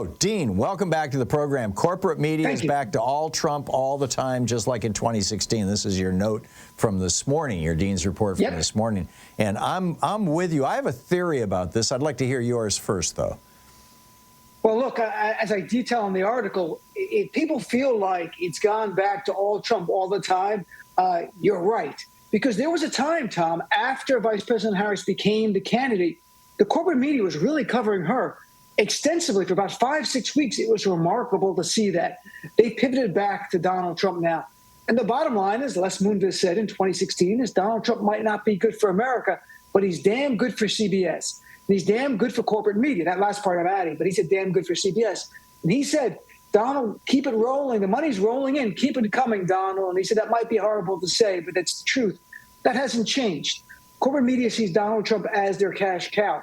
So, Dean, welcome back to the program. Corporate media is back to all Trump all the time, just like in 2016. This is your note from this morning, your Dean's report from this morning. And I'm with you. I have a theory about this. I'd like to hear yours first, though. Well, look, as I detail in the article, if people feel like it's gone back to all Trump all the time, you're right. Because there was a time, Tom, after Vice President Harris became the candidate, the corporate media was really covering her extensively for about 5-6 weeks. It was remarkable to see that. They pivoted back to Donald Trump now. And the bottom line is, Les Moonves said in 2016, is Donald Trump might not be good for America, but he's damn good for CBS. And he's damn good for corporate media. That last part I'm adding, but he said damn good for CBS. And he said, Donald, keep it rolling. The money's rolling in. Keep it coming, Donald. And he said that might be horrible to say, but that's the truth. That hasn't changed. Corporate media sees Donald Trump as their cash cow.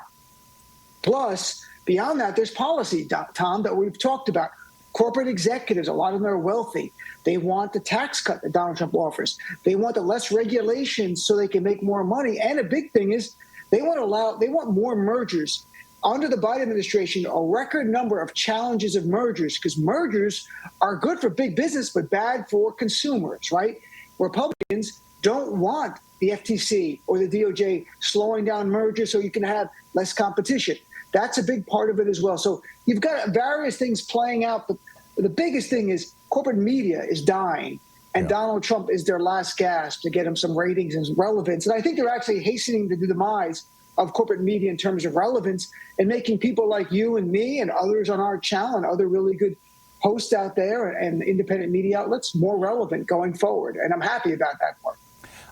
Plus, beyond that, there's policy, Tom, that we've talked about. Corporate executives, a lot of them are wealthy. They want the tax cut that Donald Trump offers. They want the less regulations so they can make more money. And a big thing is they want more mergers. Under the Biden administration, a record number of challenges of mergers, because mergers are good for big business but bad for consumers, right? Republicans don't want the FTC or the DOJ slowing down mergers so you can have less competition. That's a big part of it as well. So you've got various things playing out, but the biggest thing is corporate media is dying, and Donald Trump is their last gasp to get him some ratings and relevance. And I think they're actually hastening the demise of corporate media in terms of relevance and making people like you and me and others on our channel and other really good hosts out there and independent media outlets more relevant going forward. And I'm happy about that part.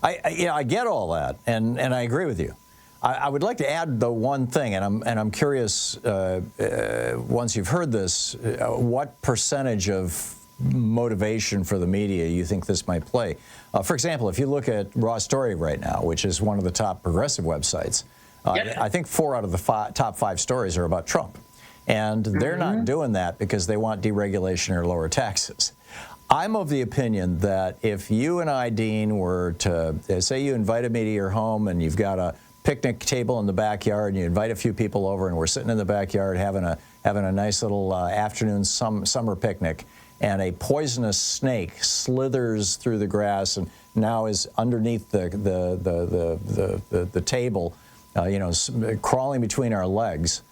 I get all that, and I agree with you. I would like to add the one thing, and I'm curious, once you've heard this, what percentage of motivation for the media you think this might play. For example, if you look at Raw Story right now, which is one of the top progressive websites, I think 4 out of the top 5 stories are about Trump. And they're not doing that because they want deregulation or lower taxes. I'm of the opinion that if you and I, Dean, were to, say you invited me to your home and you've got a picnic table in the backyard and you invite a few people over and we're sitting in the backyard having a nice little afternoon summer picnic, and a poisonous snake slithers through the grass and now is underneath the table, crawling between our legs.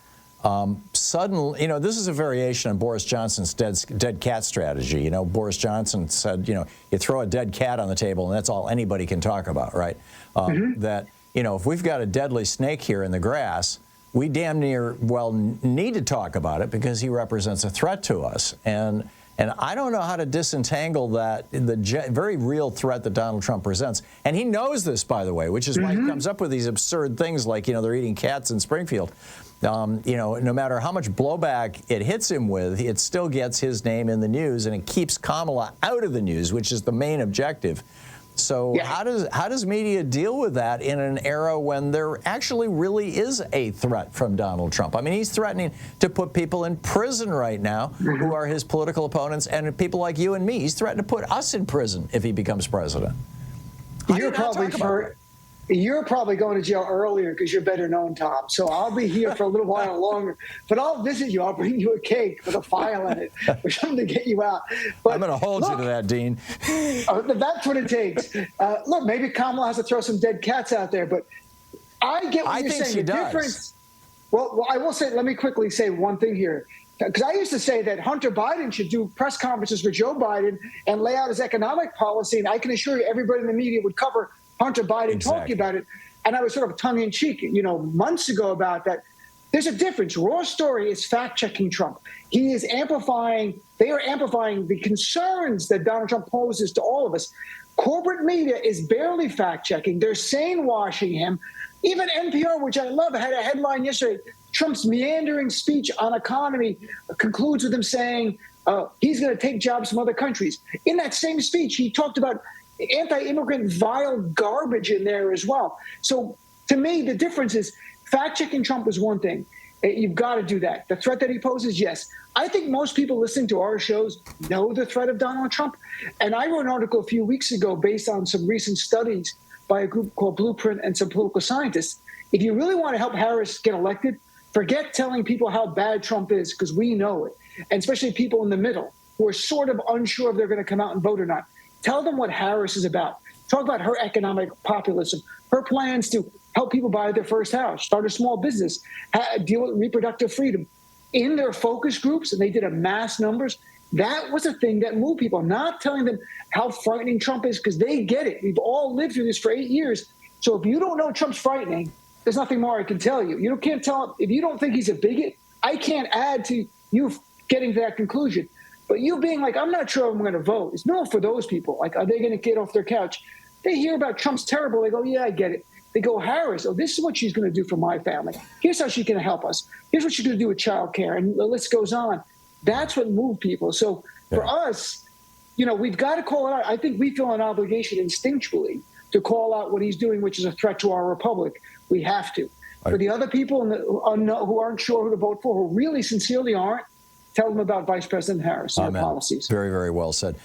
Suddenly, this is a variation on Boris Johnson's dead cat strategy. Boris Johnson said, you throw a dead cat on the table and that's all anybody can talk about, right? That, if we've got a deadly snake here in the grass, we damn near need to talk about it because he represents a threat to us. And I don't know how to disentangle that, the very real threat that Donald Trump presents. And he knows this, by the way, which is why he comes up with these absurd things like, they're eating cats in Springfield. No matter how much blowback it hits him with, it still gets his name in the news, and it keeps Kamala out of the news, which is the main objective. So how does media deal with that in an era when there actually really is a threat from Donald Trump? I mean, he's threatening to put people in prison right now who are his political opponents, and people like you and me. He's threatened to put us in prison if he becomes president. You're probably going to jail earlier because you're better known, Tom. So I'll be here for a little while longer. But I'll visit you. I'll bring you a cake with a file in it or something to get you out. But I'm going to hold you to that, Dean. That's what it takes. Look, maybe Kamala has to throw some dead cats out there. But I get what you're saying. She does. Difference. Well, I will say, let me quickly say one thing here. Because I used to say that Hunter Biden should do press conferences for Joe Biden and lay out his economic policy. And I can assure you everybody in the media would cover Hunter Biden talking about it. And I was sort of tongue-in-cheek, months ago about that. There's a difference. Raw Story is fact-checking Trump. They are amplifying the concerns that Donald Trump poses to all of us. Corporate media is barely fact-checking. They're sane-washing him. Even NPR, which I love, had a headline yesterday. Trump's meandering speech on economy concludes with him saying he's going to take jobs from other countries. In that same speech, he talked about anti-immigrant vile garbage in there as well. So to me, the difference is fact-checking Trump is one thing. You've got to do that. The threat that he poses, yes. I think most people listening to our shows know the threat of Donald Trump. And I wrote an article a few weeks ago based on some recent studies by a group called Blueprint and some political scientists. If you really want to help Harris get elected, forget telling people how bad Trump is, because we know it. and especially people in the middle who are sort of unsure if they're going to come out and vote or not. Tell them what Harris is about. Talk about her economic populism, her plans to help people buy their first house, start a small business, deal with reproductive freedom. In their focus groups, and they did a mass numbers, that was a thing that moved people, not telling them how frightening Trump is, because they get it. We've all lived through this for 8 years. So if you don't know Trump's frightening, there's nothing more I can tell you. You can't tell, if you don't think he's a bigot, I can't add to you getting to that conclusion. But you being like, I'm not sure I'm going to vote, it's no for those people. Like, are they going to get off their couch? They hear about Trump's terrible. They go, yeah, I get it. They go, Harris, oh, this is what she's going to do for my family. Here's how she's going to help us. Here's what she's going to do with child care. And the list goes on. That's what moved people. So for us, we've got to call it out. I think we feel an obligation instinctually to call out what he's doing, which is a threat to our republic. We have to. For the other people who aren't sure who to vote for, who really sincerely aren't, tell them about Vice President Harris and her policies. Very, very well said.